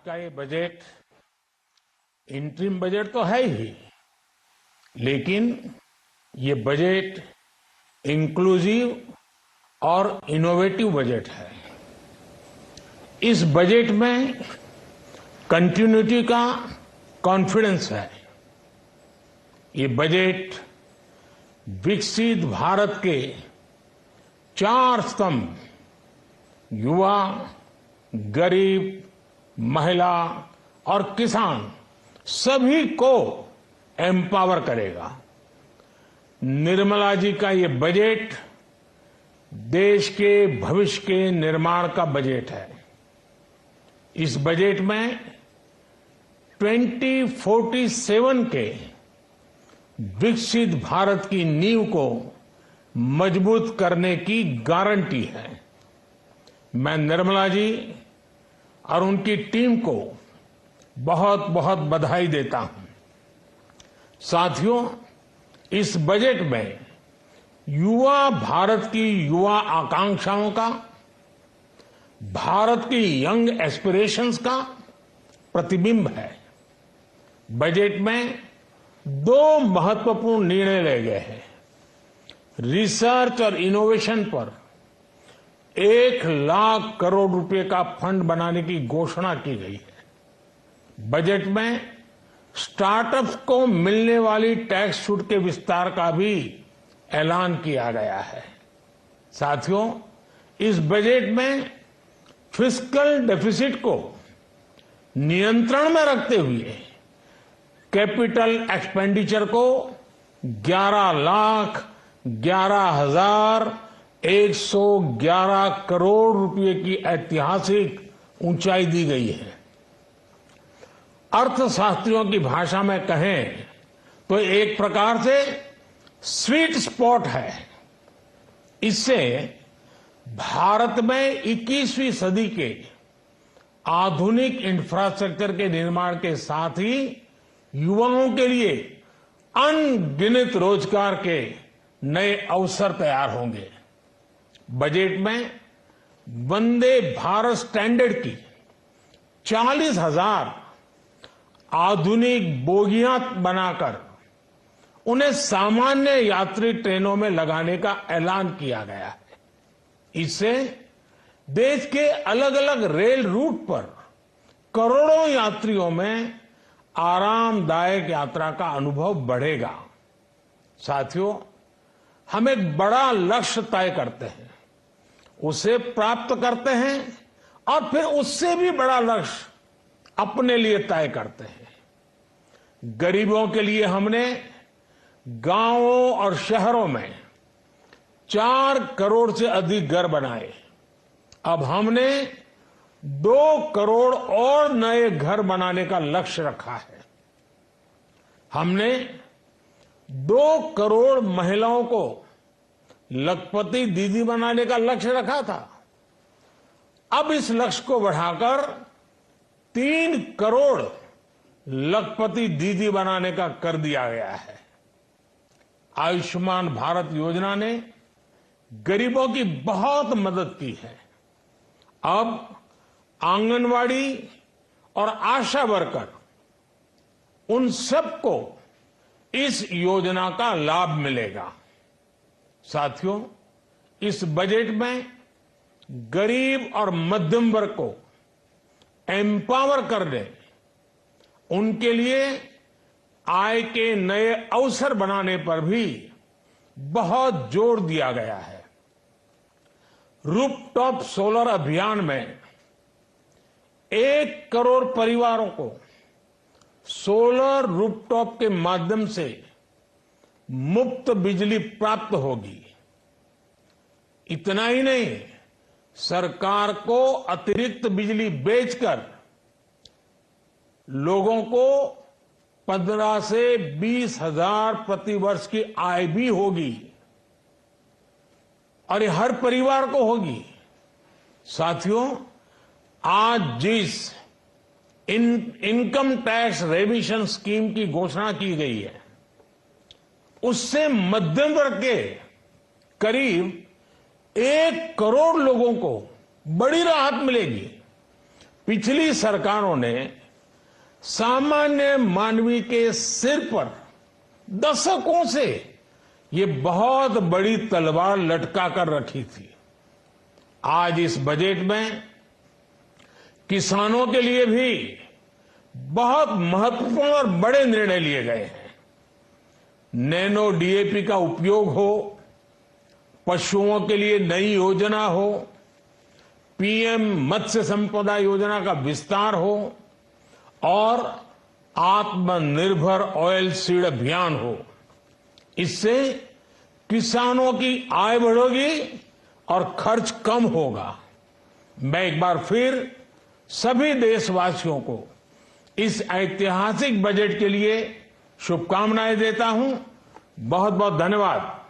का ये budget interim budget तो है ही, लेकिन ये बजट इंक्लूसिव और इनोवेटिव बजट है। इस बजट में कंटिन्यूटी का कॉन्फिडेंस है। ये बजट विकसित भारत के 4 स्तंभ युवा, गरीब, महिला और किसान सभी को एम्पावर करेगा। निर्मला जी का ये बजट देश के भविष्य के निर्माण का बजट है। इस बजट में 2047 के विकसित भारत की नींव को मजबूत करने की गारंटी है। मैं निर्मला जी और उनकी टीम को बहुत बहुत बधाई देता हूं। साथियों, इस बजट में युवा भारत की युवा आकांक्षाओं का, भारत की यंग एस्पिरेशंस का प्रतिबिंब है। बजट में 2 महत्वपूर्ण निर्णय लिए गए हैं। रिसर्च और इनोवेशन पर 1 लाख करोड़ रुपए का फंड बनाने की घोषणा की गई है। बजट में स्टार्टअप्स को मिलने वाली टैक्स छूट के विस्तार का भी ऐलान किया गया है। साथियों, इस बजट में फिस्कल डेफिसिट को नियंत्रण में रखते हुए कैपिटल एक्सपेंडिचर को 11,11,111 करोड़ रुपए की ऐतिहासिक ऊंचाई दी गई है। अर्थशास्त्रियों की भाषा में कहें तो एक प्रकार से स्वीट स्पॉट है। इससे भारत में 21वीं सदी के आधुनिक इंफ्रास्ट्रक्चर के निर्माण के साथ ही युवाओं के लिए अनगिनत रोजगार के नए अवसर तैयार होंगे। बजट में वंदे भारत स्टैंडर्ड की 40,000 आधुनिक बोगियां बनाकर उन्हें सामान्य यात्री ट्रेनों में लगाने का ऐलान किया गया है। इससे देश के अलग अलग रेल रूट पर करोड़ों यात्रियों में आरामदायक यात्रा का अनुभव बढ़ेगा। साथियों, हम एक बड़ा लक्ष्य तय करते हैं, उसे प्राप्त करते हैं और फिर उससे भी बड़ा लक्ष्य अपने लिए तय करते हैं। गरीबों के लिए हमने गांवों और शहरों में 4 करोड़ से अधिक घर बनाए। अब हमने 2 करोड़ और नए घर बनाने का लक्ष्य रखा है। हमने 2 करोड़ महिलाओं को लखपति दीदी बनाने का लक्ष्य रखा था। अब इस लक्ष्य को बढ़ाकर 3 करोड़ लखपति दीदी बनाने का कर दिया गया है। आयुष्मान भारत योजना ने गरीबों की बहुत मदद की है। अब आंगनवाड़ी और आशा वर्कर, उन सबको इस योजना का लाभ मिलेगा। साथियों, इस बजट में गरीब और मध्यम वर्ग को एम्पावर करने, उनके लिए आय के नए अवसर बनाने पर भी बहुत जोर दिया गया है। रूफटॉप सोलर अभियान में 1 करोड़ परिवारों को सोलर रूफटॉप के माध्यम से मुफ्त बिजली प्राप्त होगी। इतना ही नहीं, सरकार को अतिरिक्त बिजली बेचकर लोगों को 15 से 20 हजार प्रति वर्ष की आय भी होगी और ये हर परिवार को होगी। साथियों, आज जिस इनकम टैक्स रेमिशन स्कीम की घोषणा की गई है, उससे मध्यम वर्ग के करीब 1 करोड़ लोगों को बड़ी राहत मिलेगी। पिछली सरकारों ने सामान्य मानवी के सिर पर दशकों से ये बहुत बड़ी तलवार लटका कर रखी थी। आज इस बजट में किसानों के लिए भी बहुत महत्वपूर्ण और बड़े निर्णय लिए गए हैं। नैनो डीएपी का उपयोग हो, पशुओं के लिए नई योजना हो, पीएम मत्स्य संपदा योजना का विस्तार हो और आत्मनिर्भर ऑयल सीड अभियान हो। इससे किसानों की आय बढ़ेगी और खर्च कम होगा। मैं एक बार फिर सभी देशवासियों को इस ऐतिहासिक बजट के लिए शुभकामनाएं देता हूं। बहुत बहुत धन्यवाद।